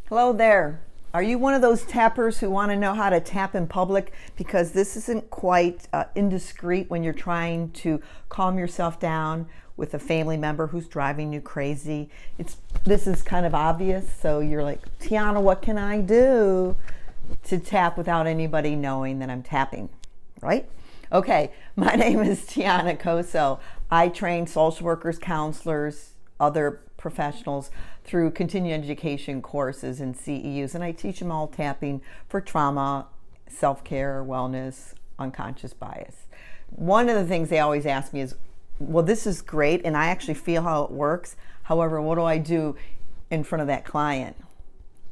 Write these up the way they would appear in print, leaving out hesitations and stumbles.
Hello there. Are you one of those tappers who want to know how to tap in public? Because this isn't quite indiscreet when you're trying to calm yourself down with a family member who's driving you crazy. This is kind of obvious, so you're like, Tiana, what can I do to tap without anybody knowing that I'm tapping, right? Okay, my name is Tijana Coso. I train social workers, counselors, other professionals through continuing education courses and CEUs, and I teach them all tapping for trauma, self-care, wellness, unconscious bias. One of the things they always ask me is, well, this is great, and I actually feel how it works. However, what do I do in front of that client?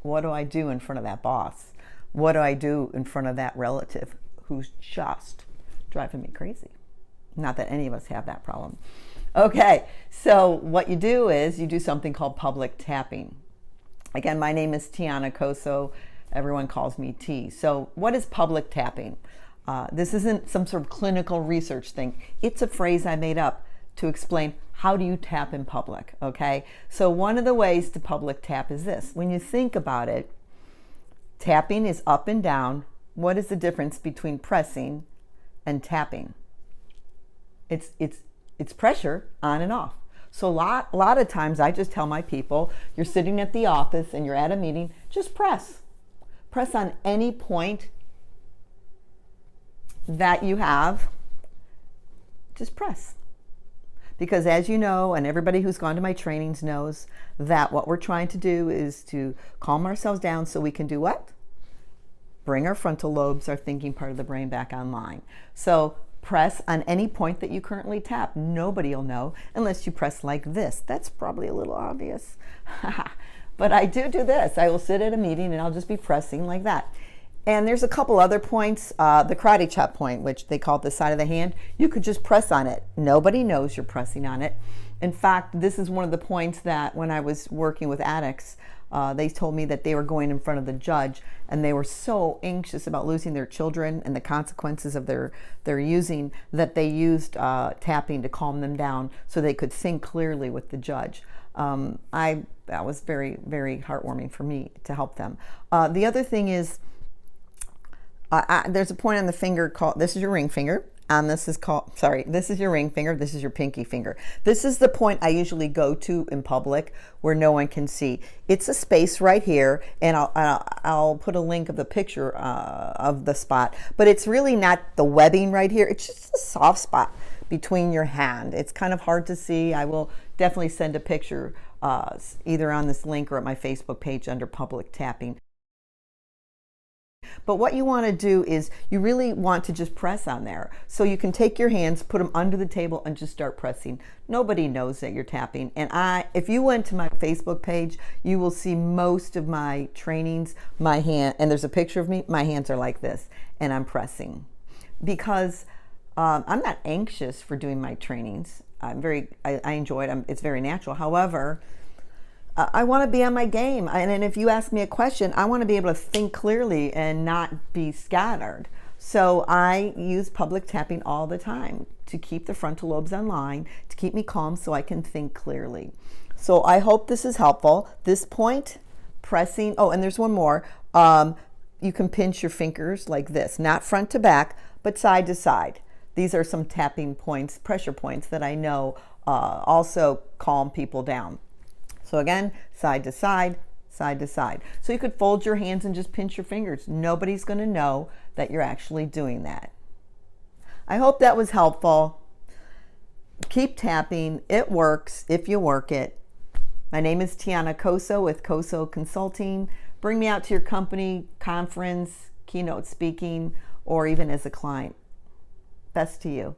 What do I do in front of that boss? What do I do in front of that relative who's just driving me crazy? Not that any of us have that problem. Okay, so what you do is you do something called public tapping. Again, my name is Tijana Coso. Everyone calls me T. So what is public tapping? This isn't some sort of clinical research thing. It's a phrase I made up to explain how do you tap in public, okay? So one of the ways to public tap is this. When you think about it, tapping is up and down. What is the difference between pressing and tapping? It's pressure on and off. So a lot of times I just tell my people, you're sitting at the office and you're at a meeting, just press. Press on any point that you have, just press. Because as you know, and everybody who's gone to my trainings knows, that what we're trying to do is to calm ourselves down so we can do what? Bring our frontal lobes, our thinking part of the brain, back online. So press on any point that you currently tap. Nobody will know unless you press like this. That's probably a little obvious. But I do this. I will sit at a meeting and I'll just be pressing like that. And there's a couple other points. The karate chop point, which they call it the side of the hand, you could just press on it. Nobody knows you're pressing on it. In fact, this is one of the points that when I was working with addicts, they told me that they were going in front of the judge and they were so anxious about losing their children and the consequences of their using that they used tapping to calm them down so they could think clearly with the judge. That was very, very heartwarming for me to help them. The other thing is, there's a point on the finger called, this is your ring finger. This is your ring finger. This is your pinky finger. This is the point I usually go to in public where no one can see. It's a space right here, and I'll put a link of the picture of the spot, but it's really not the webbing right here. It's just a soft spot between your hand. It's kind of hard to see. I will definitely send a picture either on this link or at my Facebook page under public tapping. But what you want to do is you really want to just press on there. So you can take your hands, put them under the table, and just start pressing. Nobody knows that you're tapping. And if you went to my Facebook page, you will see most of my trainings, my hand, and there's a picture of me, my hands are like this, and I'm pressing. Because I'm not anxious for doing my trainings. I enjoy it. It's very natural. However, I want to be on my game. And if you ask me a question, I want to be able to think clearly and not be scattered. So I use public tapping all the time to keep the frontal lobes online, to keep me calm so I can think clearly. So I hope this is helpful. This point, pressing, oh, and there's one more. You can pinch your fingers like this, not front to back, but side to side. These are some tapping points, pressure points that I know also calm people down. So again, side to side, side to side. So you could fold your hands and just pinch your fingers. Nobody's going to know that you're actually doing that. I hope that was helpful. Keep tapping. It works if you work it. My name is Tijana Coso with Coso Consulting. Bring me out to your company, conference, keynote speaking, or even as a client. Best to you.